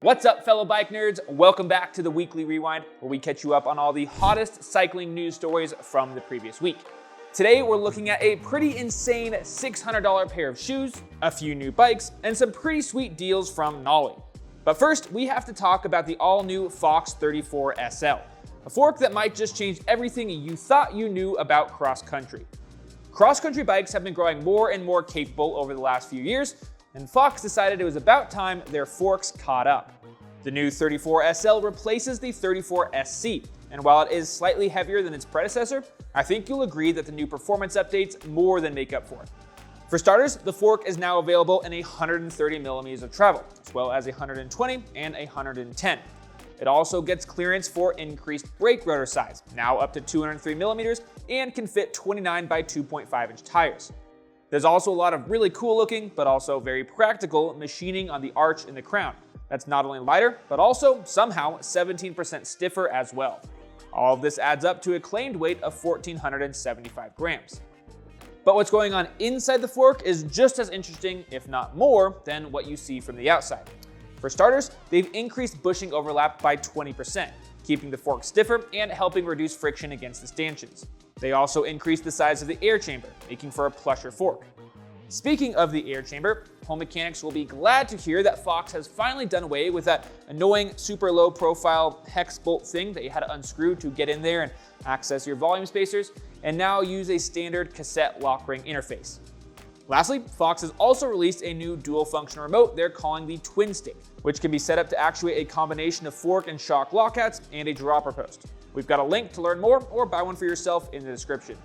What's up, fellow bike nerds? Welcome back to the Weekly Rewind, where we catch you up on all the hottest cycling news stories from the previous week. Today, we're looking at a pretty insane $600 pair of shoes, a few new bikes, and some pretty sweet deals from Knolly. But first, we have to talk about the all-new Fox 34 SL, a fork that might just change everything you thought you knew about cross-country. Cross-country bikes have been growing more and more capable over the last few years, and Fox decided it was about time their forks caught up. The new 34 SL replaces the 34 SC, and while it is slightly heavier than its predecessor, I think you'll agree that the new performance updates more than make up for it. For starters, the fork is now available in 130 millimeters of travel, as well as 120 and 110. It also gets clearance for increased brake rotor size, now up to 203 millimeters, and can fit 29 by 2.5 inch tires. There's also a lot of really cool looking, but also very practical machining on the arch in the crown. That's not only lighter, but also somehow 17% stiffer as well. All of this adds up to a claimed weight of 1,475 grams. But what's going on inside the fork is just as interesting, if not more, than what you see from the outside. For starters, they've increased bushing overlap by 20%, keeping the fork stiffer and helping reduce friction against the stanchions. They also increased the size of the air chamber, making for a plusher fork. Speaking of the air chamber, home mechanics will be glad to hear that Fox has finally done away with that annoying super low profile hex bolt thing that you had to unscrew to get in there and access your volume spacers, and now use a standard cassette lock ring interface. Lastly, Fox has also released a new dual function remote they're calling the Twin Stick, which can be set up to actuate a combination of fork and shock lockouts and a dropper post. We've got a link to learn more or buy one for yourself in the description.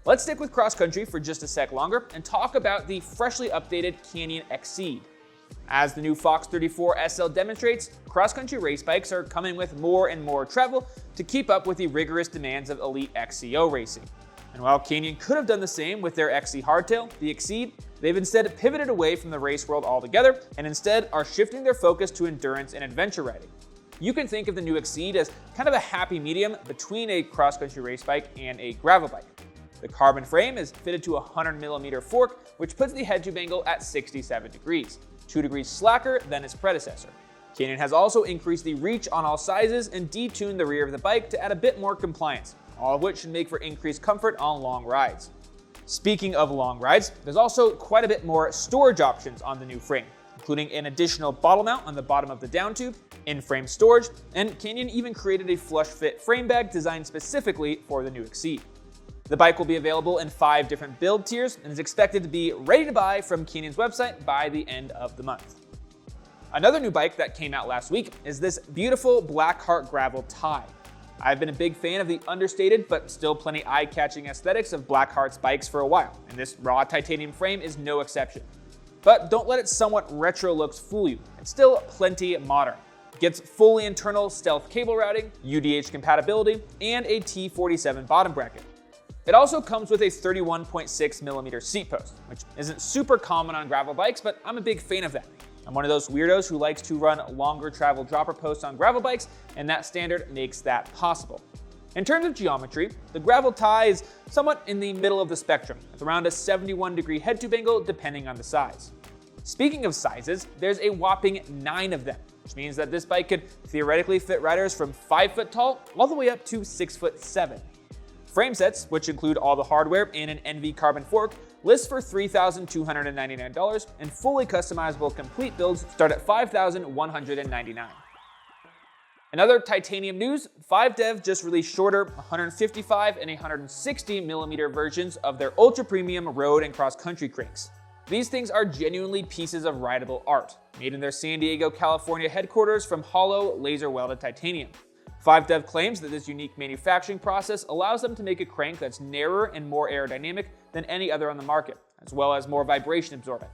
Let's stick with cross country for just a sec longer and talk about the freshly updated Canyon Exceed. As the new Fox 34 SL demonstrates, cross country race bikes are coming with more and more travel to keep up with the rigorous demands of elite XCO racing. And while Canyon could have done the same with their XC hardtail, the Exceed, they've instead pivoted away from the race world altogether and instead are shifting their focus to endurance and adventure riding. You can think of the new Exceed as kind of a happy medium between a cross-country race bike and a gravel bike. The carbon frame is fitted to a 100mm fork, which puts the head tube angle at 67 degrees, 2 degrees slacker than its predecessor. Canyon has also increased the reach on all sizes and detuned the rear of the bike to add a bit more compliance, all of which should make for increased comfort on long rides. Speaking of long rides, there's also quite a bit more storage options on the new frame, including an additional bottle mount on the bottom of the down tube, in-frame storage, and Canyon even created a flush fit frame bag designed specifically for the new Exceed. The bike will be available in 5 different build tiers and is expected to be ready to buy from Canyon's website by the end of the month. Another new bike that came out last week is this beautiful Blackheart Gravel Tie. I've been a big fan of the understated but still plenty eye-catching aesthetics of Blackheart's bikes for a while, and this raw titanium frame is no exception. But don't let its somewhat retro looks fool you. It's still plenty modern. It gets fully internal stealth cable routing, UDH compatibility, and a T47 bottom bracket. It also comes with a 31.6mm seat post, which isn't super common on gravel bikes, but I'm a big fan of that. I'm one of those weirdos who likes to run longer travel dropper posts on gravel bikes, and that standard makes that possible. In terms of geometry, the Gravel Tie is somewhat in the middle of the spectrum, with around a 71-degree head tube angle depending on the size. Speaking of sizes, there's a whopping 9 of them, which means that this bike could theoretically fit riders from 5 foot tall all the way up to 6'7". Frame sets, which include all the hardware and an NV carbon fork, list for $3,299, and fully customizable complete builds start at $5,199. In other titanium news, 5Dev just released shorter 155 and 160mm versions of their ultra premium road and cross country cranks. These things are genuinely pieces of rideable art, made in their San Diego, California headquarters from hollow laser welded titanium. 5Dev claims that this unique manufacturing process allows them to make a crank that's narrower and more aerodynamic than any other on the market, as well as more vibration absorbent.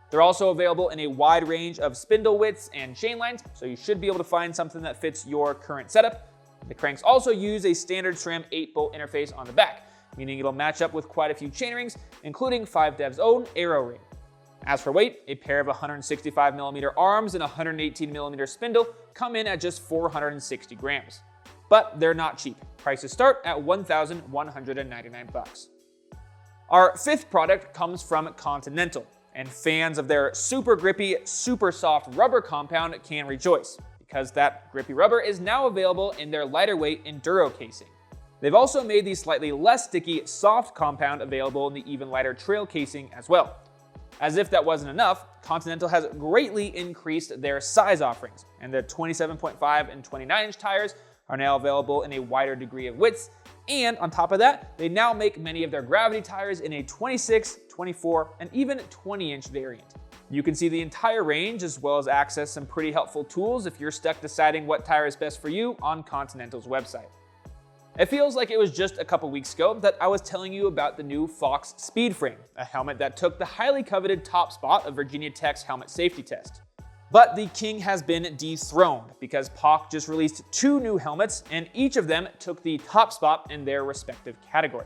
They're also available in a wide range of spindle widths and chain lines, so you should be able to find something that fits your current setup. The cranks also use a standard SRAM 8-bolt interface on the back, meaning it'll match up with quite a few chainrings, including 5Dev's own Aero Ring. As for weight, a pair of 165mm arms and 118mm spindle come in at just 460 grams. But they're not cheap. Prices start at $1,199. Our fifth product comes from Continental, And fans of their super grippy, SuperSoft rubber compound can rejoice, because that grippy rubber is now available in their lighter weight Enduro casing. They've also made the slightly less sticky soft compound available in the even lighter trail casing as well. As if that wasn't enough, Continental has greatly increased their size offerings, and the 27.5 and 29-inch tires are now available in a wider degree of widths, and on top of that, they now make many of their gravity tires in a 26, 24, and even 20-inch variant. You can see the entire range as well as access some pretty helpful tools if you're stuck deciding what tire is best for you on Continental's website. It feels like it was just a couple weeks ago that I was telling you about the new Fox Speed Frame, a helmet that took the highly coveted top spot of Virginia Tech's helmet safety test. But the king has been dethroned because POC just released 2 new helmets, and each of them took the top spot in their respective category.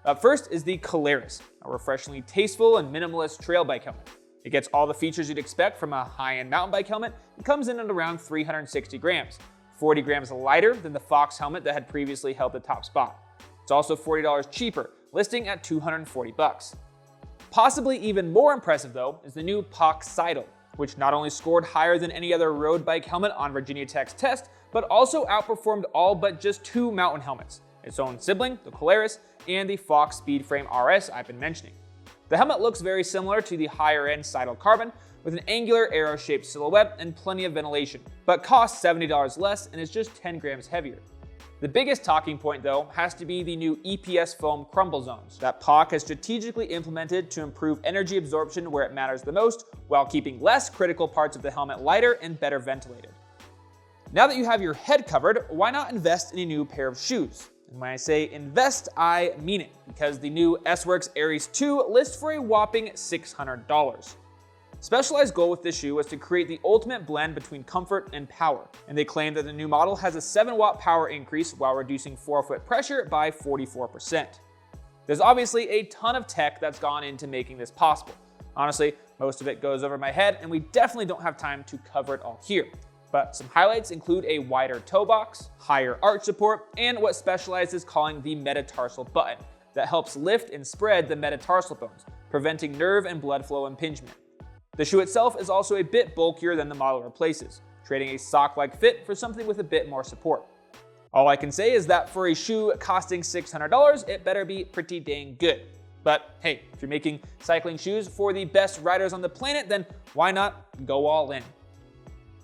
Up first is the Colaris, a refreshingly tasteful and minimalist trail bike helmet. It gets all the features you'd expect from a high-end mountain bike helmet and comes in at around 360 grams. 40 grams lighter than the Fox helmet that had previously held the top spot. It's also $40 cheaper, listing at $240. Possibly even more impressive though is the new POC Seidel, which not only scored higher than any other road bike helmet on Virginia Tech's test, but also outperformed all but just 2 mountain helmets, its own sibling, the Colaris, and the Fox Speed Frame RS I've been mentioning. The helmet looks very similar to the higher-end Seidel Carbon, with an angular arrow-shaped silhouette and plenty of ventilation, but costs $70 less and is just 10 grams heavier. The biggest talking point though has to be the new EPS foam crumble zones that POC has strategically implemented to improve energy absorption where it matters the most, while keeping less critical parts of the helmet lighter and better ventilated. Now that you have your head covered, why not invest in a new pair of shoes? And when I say invest, I mean it, because the new S-Works Aries 2 lists for a whopping $600. Specialized goal with this shoe was to create the ultimate blend between comfort and power, and they claim that the new model has a 7-watt power increase while reducing forefoot pressure by 44%. There's obviously a ton of tech that's gone into making this possible. Honestly, most of it goes over my head, and we definitely don't have time to cover it all here. But some highlights include a wider toe box, higher arch support, and what Specialized is calling the metatarsal button that helps lift and spread the metatarsal bones, preventing nerve and blood flow impingement. The shoe itself is also a bit bulkier than the model replaces, trading a sock-like fit for something with a bit more support. All I can say is that for a shoe costing $600, it better be pretty dang good. But hey, if you're making cycling shoes for the best riders on the planet, then why not go all in?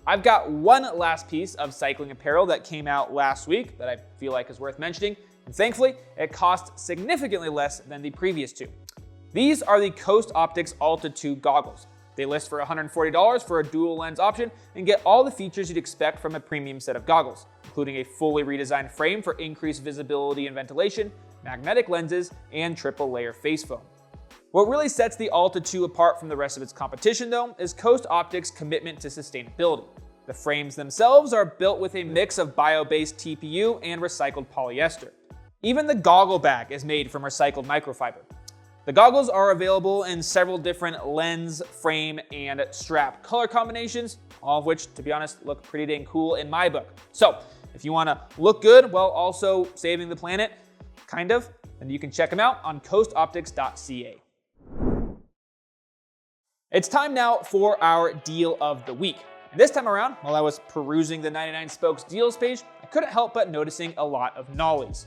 I've got one last piece of cycling apparel that came out last week that I feel like is worth mentioning, and thankfully, it costs significantly less than the previous 2. These are the Coast Optics Alta 2 goggles. They list for $140 for a dual lens option and get all the features you'd expect from a premium set of goggles, including a fully redesigned frame for increased visibility and ventilation, magnetic lenses, and triple layer face foam. What really sets the Alta 2 apart from the rest of its competition though is Coast Optics' commitment to sustainability. The frames themselves are built with a mix of bio-based TPU and recycled polyester. Even the goggle bag is made from recycled microfiber. The goggles are available in several different lens, frame, and strap color combinations, all of which, to be honest, look pretty dang cool in my book. So if you want to look good while also saving the planet, kind of, then you can check them out on coastoptics.ca. It's time now for our deal of the week. And this time around, while I was perusing the 99 Spokes deals page, I couldn't help but noticing a lot of Knollies.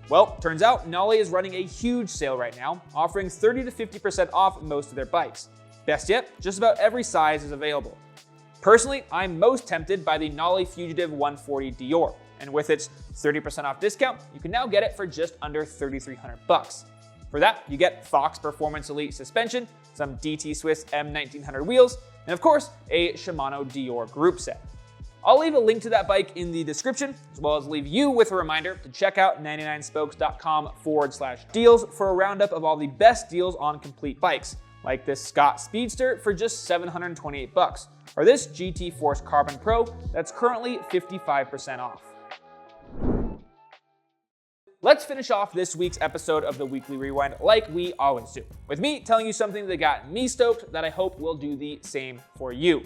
Well, turns out Knolly is running a huge sale right now, offering 30 to 50% off most of their bikes. Best yet, just about every size is available. Personally, I'm most tempted by the Knolly Fugitive 140 Dior, and with its 30% off discount, you can now get it for just under $3,300. For that, you get Fox Performance Elite suspension, some DT Swiss M1900 wheels, and of course, a Shimano Dior group set. I'll leave a link to that bike in the description, as well as leave you with a reminder to check out 99spokes.com/deals for a roundup of all the best deals on complete bikes, like this Scott Speedster for just $728, or this GT Force Carbon Pro that's currently 55% off. Let's finish off this week's episode of the Weekly Rewind like we always do, with me telling you something that got me stoked that I hope will do the same for you.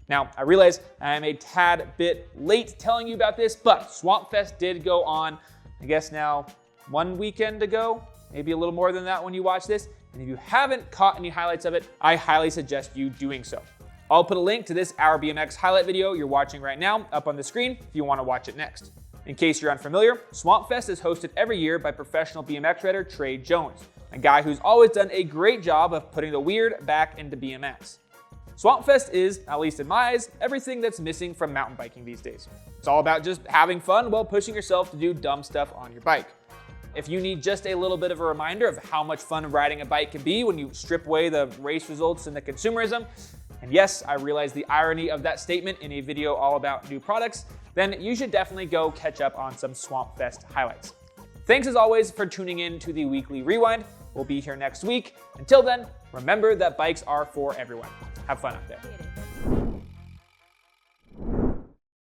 Now, I realize I'm a tad bit late telling you about this, but Swamp Fest did go on, I guess now 1 weekend ago, maybe a little more than that when you watch this, and if you haven't caught any highlights of it, I highly suggest you doing so. I'll put a link to this Our BMX highlight video you're watching right now up on the screen if you want to watch it next. In case you're unfamiliar, Swamp Fest is hosted every year by professional BMX rider Trey Jones, a guy who's always done a great job of putting the weird back into BMX. Swamp Fest is, at least in my eyes, everything that's missing from mountain biking these days. It's all about just having fun while pushing yourself to do dumb stuff on your bike. If you need just a little bit of a reminder of how much fun riding a bike can be when you strip away the race results and the consumerism, and yes, I realize the irony of that statement in a video all about new products, then you should definitely go catch up on some Swamp Fest highlights. Thanks as always for tuning in to the Weekly Rewind. We'll be here next week. Until then, remember that bikes are for everyone. Have fun out there.